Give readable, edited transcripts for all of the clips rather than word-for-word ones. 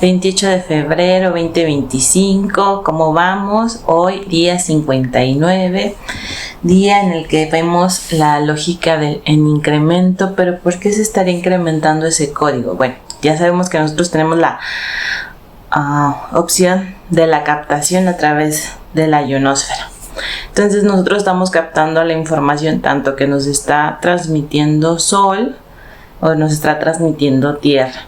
28 de febrero 2025, ¿cómo vamos? Hoy día 59, día en el que vemos la lógica en incremento, pero ¿por qué se estaría incrementando ese código? Bueno, ya sabemos que nosotros tenemos la opción de la captación a través de la ionosfera. Entonces nosotros estamos captando la información tanto que nos está transmitiendo Sol o nos está transmitiendo Tierra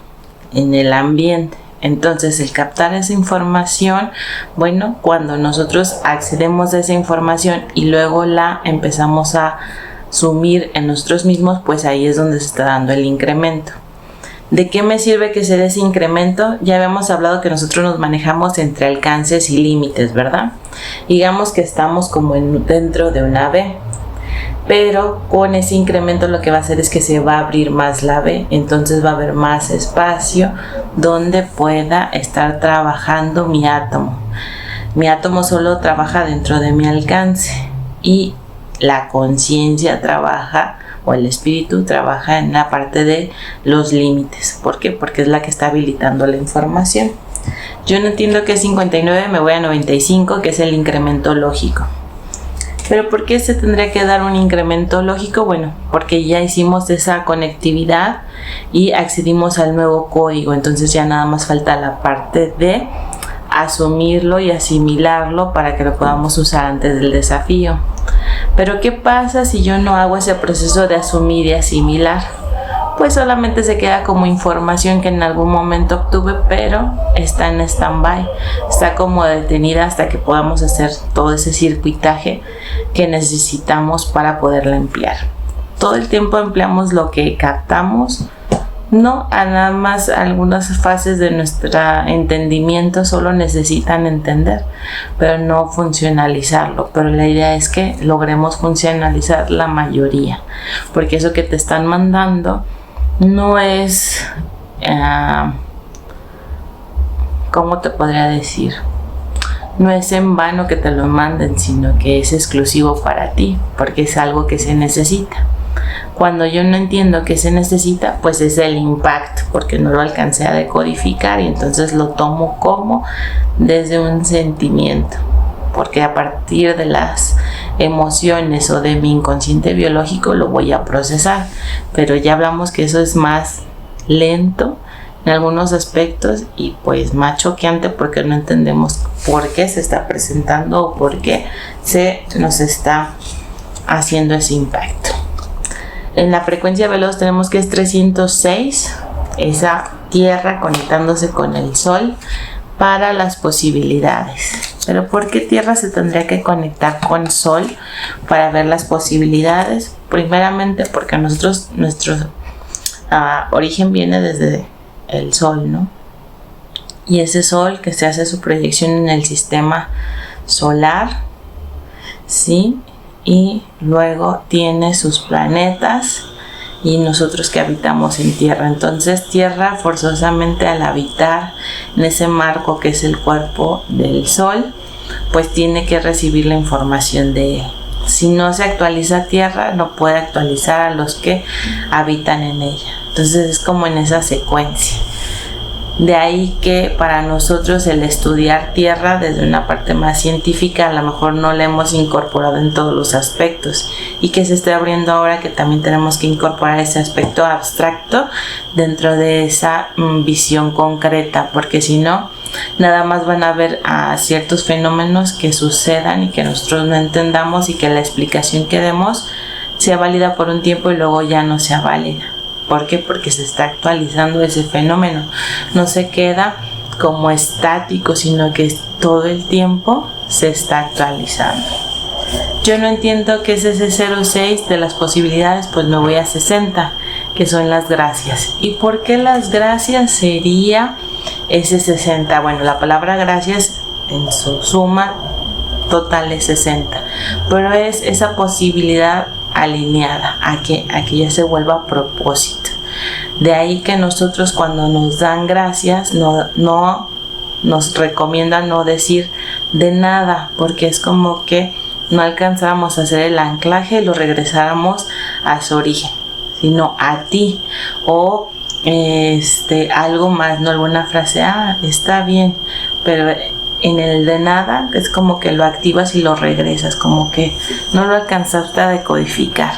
en el ambiente. Entonces el captar esa información, bueno, cuando nosotros accedemos a esa información y luego la empezamos a sumir en nosotros mismos, pues ahí es donde se está dando el incremento. ¿De qué me sirve que se dé ese incremento? Ya habíamos hablado que nosotros nos manejamos entre alcances y límites, ¿verdad? Digamos que estamos como dentro de una V, pero con ese incremento lo que va a hacer es que se va a abrir más la V, entonces va a haber más espacio donde pueda estar trabajando mi átomo. Mi átomo solo trabaja dentro de mi alcance y la conciencia trabaja, o el espíritu trabaja en la parte de los límites. ¿Por qué? Porque es la que está habilitando la información. Yo no entiendo qué es 59, me voy a 95, que es el incremento lógico. ¿Pero por qué se tendría que dar un incremento lógico? Bueno, porque ya hicimos esa conectividad y accedimos al nuevo código, entonces ya nada más falta la parte de asumirlo y asimilarlo para que lo podamos usar antes del desafío. Pero ¿qué pasa si yo no hago ese proceso de asumir y asimilar? Pues solamente se queda como información que en algún momento obtuve, pero está en stand-by, está como detenida hasta que podamos hacer todo ese circuitaje que necesitamos para poderla emplear. Todo el tiempo empleamos lo que captamos, no, a nada más algunas fases de nuestro entendimiento solo necesitan entender, pero no funcionalizarlo. Pero la idea es que logremos funcionalizar la mayoría, porque eso que te están mandando no es, ¿cómo te podría decir? No es en vano que te lo manden, sino que es exclusivo para ti, porque es algo que se necesita. Cuando yo no entiendo qué se necesita, pues es el impacto, porque no lo alcancé a decodificar y entonces lo tomo como desde un sentimiento, porque a partir de las emociones o de mi inconsciente biológico lo voy a procesar, pero ya hablamos que eso es más lento en algunos aspectos y pues más choqueante porque no entendemos por qué se está presentando o por qué se nos está haciendo ese impacto. En la frecuencia veloz tenemos que es 306, esa Tierra conectándose con el Sol para las posibilidades. Pero ¿por qué Tierra se tendría que conectar con Sol para ver las posibilidades? Primeramente porque nuestro origen viene desde el Sol, ¿no? Y ese Sol que se hace su proyección en el sistema solar, ¿sí? Y luego tiene sus planetas y nosotros que habitamos en Tierra. Entonces Tierra forzosamente al habitar en ese marco que es el cuerpo del Sol, pues tiene que recibir la información de él. Si no se actualiza Tierra, no puede actualizar a los que habitan en ella. Entonces es como en esa secuencia. De ahí que para nosotros el estudiar Tierra desde una parte más científica a lo mejor no la hemos incorporado en todos los aspectos y que se esté abriendo ahora que también tenemos que incorporar ese aspecto abstracto dentro de esa visión concreta, porque si no, nada más van a ver a ciertos fenómenos que sucedan y que nosotros no entendamos y que la explicación que demos sea válida por un tiempo y luego ya no sea válida. ¿Por qué? Porque se está actualizando ese fenómeno. No se queda como estático, sino que todo el tiempo se está actualizando. Yo no entiendo qué es ese 06 de las posibilidades, pues me voy a 60, que son las gracias. ¿Y por qué las gracias sería ese 60? Bueno, la palabra gracias en su suma total es 60, pero es esa posibilidad alineada a que ya se vuelva propósito. De ahí que nosotros cuando nos dan gracias no nos recomiendan no decir de nada, porque es como que no alcanzáramos a hacer el anclaje y lo regresáramos a su origen, sino a ti, o algo más, no alguna frase, está bien, pero en el de nada es como que lo activas y lo regresas, como que no lo alcanzaste a decodificar.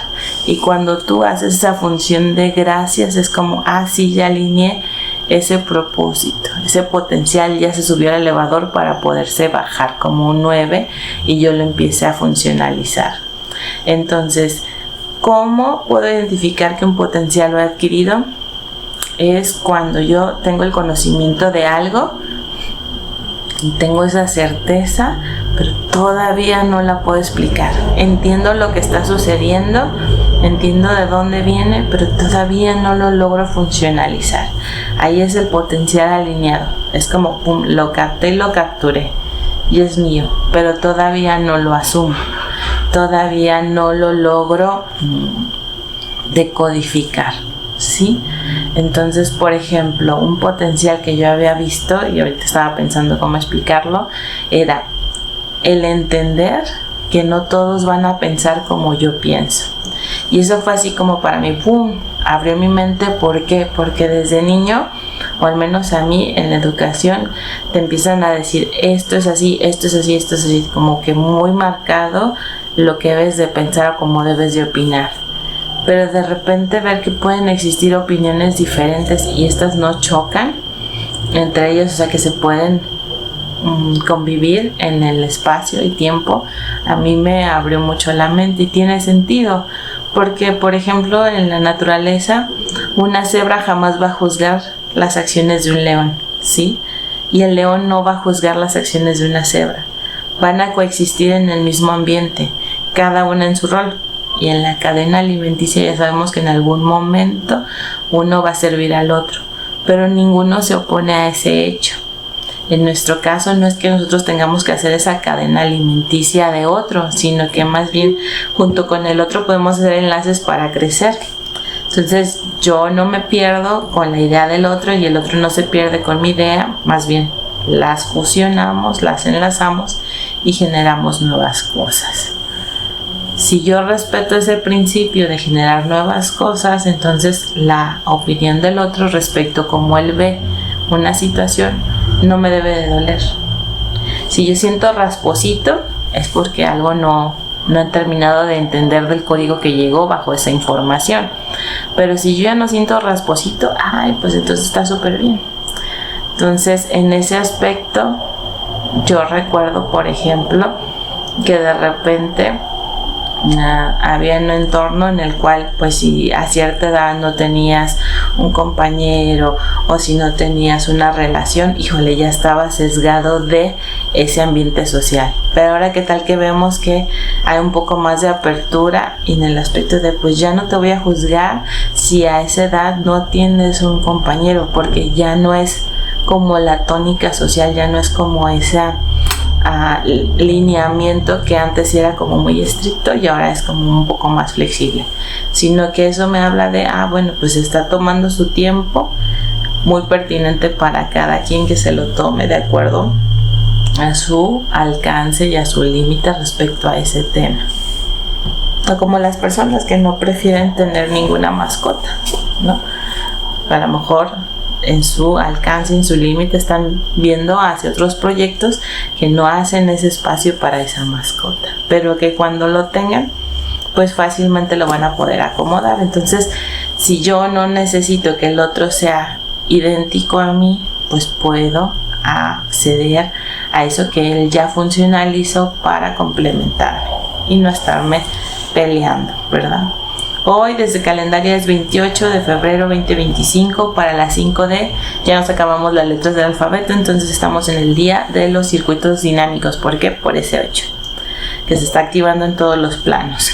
Y cuando tú haces esa función de gracias, es como, sí, ya alineé ese propósito, ese potencial ya se subió al elevador para poderse bajar como un 9 y yo lo empiece a funcionalizar. Entonces, ¿cómo puedo identificar que un potencial lo he adquirido? Es cuando yo tengo el conocimiento de algo y tengo esa certeza, pero todavía no la puedo explicar. Entiendo lo que está sucediendo, entiendo de dónde viene, pero todavía no lo logro funcionalizar. Ahí es el potencial alineado. Es como, pum, lo capté y lo capturé. Y es mío, pero todavía no lo asumo. Todavía no lo logro decodificar, ¿sí? Entonces, por ejemplo, un potencial que yo había visto, y ahorita estaba pensando cómo explicarlo, era el entender que no todos van a pensar como yo pienso. Y eso fue así como para mí, ¡pum!, abrió mi mente. ¿Por qué? Porque desde niño, o al menos a mí en la educación, te empiezan a decir esto es así, esto es así, esto es así, como que muy marcado lo que debes de pensar o cómo debes de opinar. Pero de repente ver que pueden existir opiniones diferentes y estas no chocan entre ellos, o sea que se pueden convivir en el espacio y tiempo, a mí me abrió mucho la mente y tiene sentido. Porque, por ejemplo, en la naturaleza, una cebra jamás va a juzgar las acciones de un león, ¿sí? Y el león no va a juzgar las acciones de una cebra. Van a coexistir en el mismo ambiente, cada una en su rol. Y en la cadena alimenticia ya sabemos que en algún momento uno va a servir al otro, pero ninguno se opone a ese hecho. En nuestro caso no es que nosotros tengamos que hacer esa cadena alimenticia de otro, sino que más bien junto con el otro podemos hacer enlaces para crecer. Entonces yo no me pierdo con la idea del otro y el otro no se pierde con mi idea, más bien las fusionamos, las enlazamos y generamos nuevas cosas. Si yo respeto ese principio de generar nuevas cosas, entonces la opinión del otro respecto a cómo él ve una situación no me debe de doler. Si yo siento rasposito, es porque algo no he terminado de entender del código que llegó bajo esa información. Pero si yo ya no siento rasposito, pues entonces está súper bien. Entonces, en ese aspecto, yo recuerdo, por ejemplo, que de repente había un entorno en el cual, pues, si a cierta edad no tenías un compañero o si no tenías una relación, híjole, ya estaba sesgado de ese ambiente social. Pero ahora, ¿qué tal que vemos que hay un poco más de apertura en el aspecto de, pues, ya no te voy a juzgar si a esa edad no tienes un compañero, porque ya no es como la tónica social, ya no es como esa lineamiento que antes era como muy estricto y ahora es como un poco más flexible, sino que eso me habla de bueno, pues está tomando su tiempo, muy pertinente para cada quien que se lo tome de acuerdo a su alcance y a su límite respecto a ese tema. O como las personas que no prefieren tener ninguna mascota, ¿no? A lo mejor en su alcance, en su límite, están viendo hacia otros proyectos que no hacen ese espacio para esa mascota, pero que cuando lo tengan, pues fácilmente lo van a poder acomodar. Entonces, si yo no necesito que el otro sea idéntico a mí, pues puedo acceder a eso que él ya funcionalizó para complementarme y no estarme peleando, ¿verdad? Hoy desde calendario es 28 de febrero 2025 para las 5D. Ya nos acabamos las letras del alfabeto, entonces estamos en el día de los circuitos dinámicos. ¿Por qué? Por ese 8, que se está activando en todos los planos.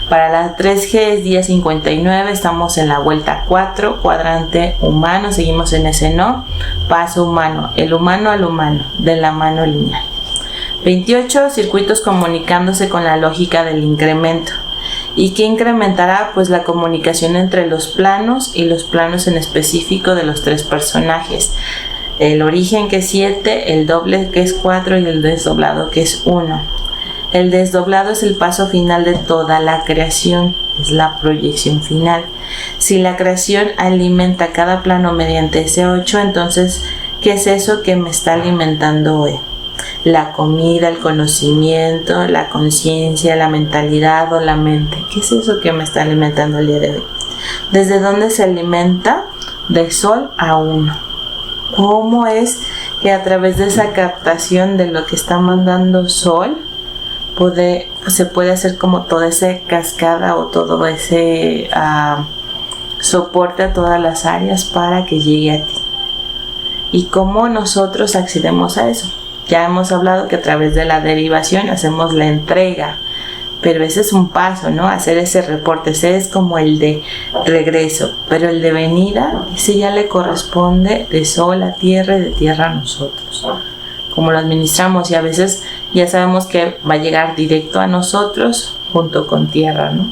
Para la 3G es día 59, estamos en la vuelta 4, cuadrante humano, seguimos en ese no, paso humano, el humano al humano, de la mano lineal. 28, circuitos comunicándose con la lógica del incremento. ¿Y qué incrementará? Pues la comunicación entre los planos y los planos en específico de los 3 personajes. El origen, que es 7, el doble, que es 4, y el desdoblado, que es 1. El desdoblado es el paso final de toda la creación. es la proyección final. Si la creación alimenta cada plano mediante ese 8, entonces, ¿qué es eso que me está alimentando hoy? La comida, el conocimiento, la conciencia, la mentalidad o la mente. ¿Qué es eso que me está alimentando el día de hoy? ¿Desde dónde se alimenta? De Sol a 1. ¿Cómo es que a través de esa captación de lo que está mandando Sol se puede hacer como toda esa cascada o todo ese soporte a todas las áreas para que llegue a ti? ¿Y cómo nosotros accedemos a eso? Ya hemos hablado que a través de la derivación hacemos la entrega, pero ese es un paso, ¿no? Hacer ese reporte, ese es como el de regreso, pero el de venida, ese ya le corresponde de Sol a Tierra y de Tierra a nosotros. Como lo administramos, y a veces ya sabemos que va a llegar directo a nosotros junto con Tierra, ¿no?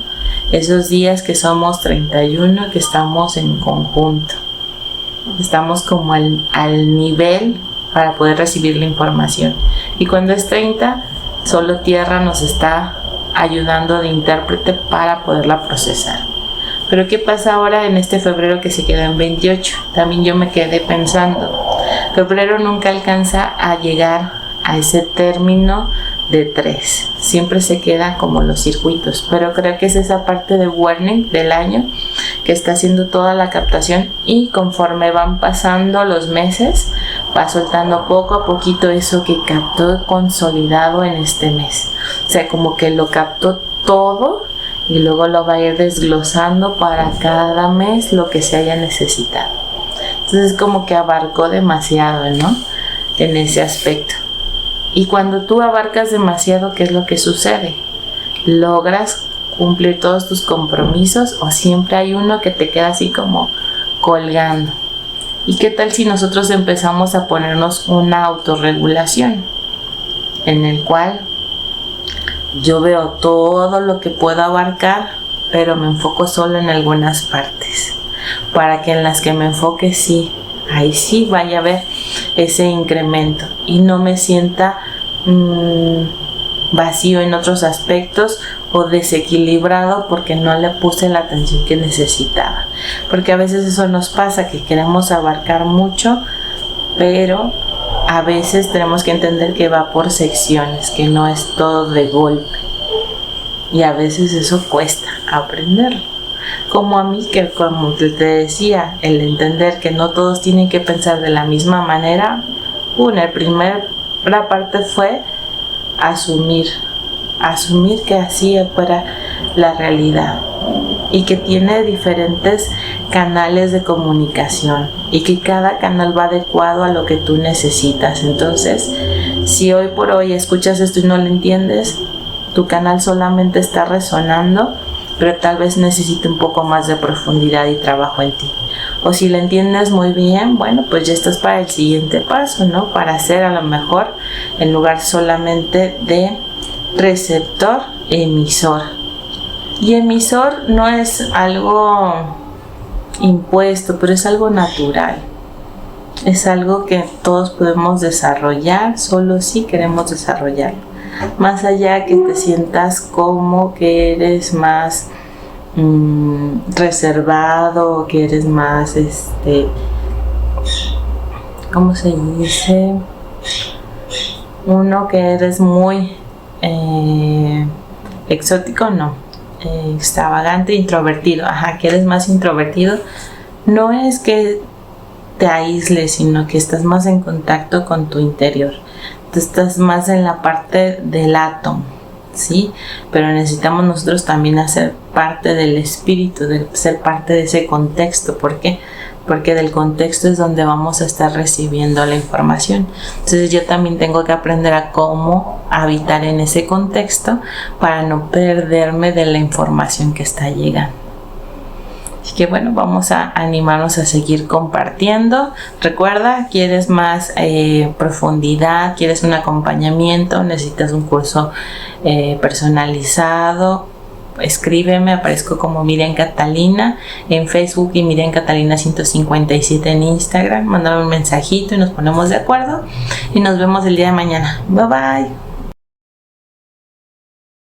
Esos días que somos 31, que estamos en conjunto, estamos como al nivel para poder recibir la información. Y cuando es 30, solo Tierra nos está ayudando de intérprete para poderla procesar. Pero ¿qué pasa ahora en este febrero que se queda en 28? También yo me quedé pensando, febrero nunca alcanza a llegar a ese término de 3, siempre se queda como los circuitos, pero creo que es esa parte de warning del año que está haciendo toda la captación, y conforme van pasando los meses va soltando poco a poquito eso que captó consolidado en este mes. O sea, como que lo captó todo y luego lo va a ir desglosando para cada mes lo que se haya necesitado. Entonces como que abarcó demasiado, ¿no? En ese aspecto. Y cuando tú abarcas demasiado, ¿qué es lo que sucede? ¿Logras cumplir todos tus compromisos o siempre hay uno que te queda así como colgando? ¿Y qué tal si nosotros empezamos a ponernos una autorregulación en el cual yo veo todo lo que puedo abarcar, pero me enfoco solo en algunas partes, para que en las que me enfoque ahí sí vaya a haber ese incremento y no me sienta vacío en otros aspectos o desequilibrado porque no le puse la atención que necesitaba? Porque a veces eso nos pasa, que queremos abarcar mucho, pero a veces tenemos que entender que va por secciones, que no es todo de golpe, y a veces eso cuesta aprenderlo. Como a mí, que como te decía, el entender que no todos tienen que pensar de la misma manera. La primera parte fue asumir que así fuera la realidad, y que tiene diferentes canales de comunicación y que cada canal va adecuado a lo que tú necesitas. Entonces, si hoy por hoy escuchas esto y no lo entiendes, tu canal solamente está resonando, pero tal vez necesite un poco más de profundidad y trabajo en ti. O si lo entiendes muy bien, bueno, pues ya estás para el siguiente paso, ¿no? Para hacer a lo mejor, en lugar solamente de receptor, emisor. Y emisor no es algo impuesto, pero es algo natural. Es algo que todos podemos desarrollar, solo si queremos desarrollarlo. Más allá que te sientas como que eres más reservado, que eres más, ¿cómo se dice? Uno que eres muy exótico, no. Extravagante, introvertido, que eres más introvertido. No es que te aísles, sino que estás más en contacto con tu interior. Tú estás más en la parte del átomo, ¿sí? Pero necesitamos nosotros también hacer parte del espíritu, de ser parte de ese contexto. ¿Por qué? Porque del contexto es donde vamos a estar recibiendo la información. Entonces yo también tengo que aprender a cómo habitar en ese contexto para no perderme de la información que está llegando. Así que bueno, vamos a animarnos a seguir compartiendo. Recuerda, ¿quieres más profundidad? ¿Quieres un acompañamiento? ¿Necesitas un curso personalizado? Escríbeme, aparezco como Miriam Catalina en Facebook y Miriam Catalina 157 en Instagram. Mándame un mensajito y nos ponemos de acuerdo y nos vemos el día de mañana. Bye bye.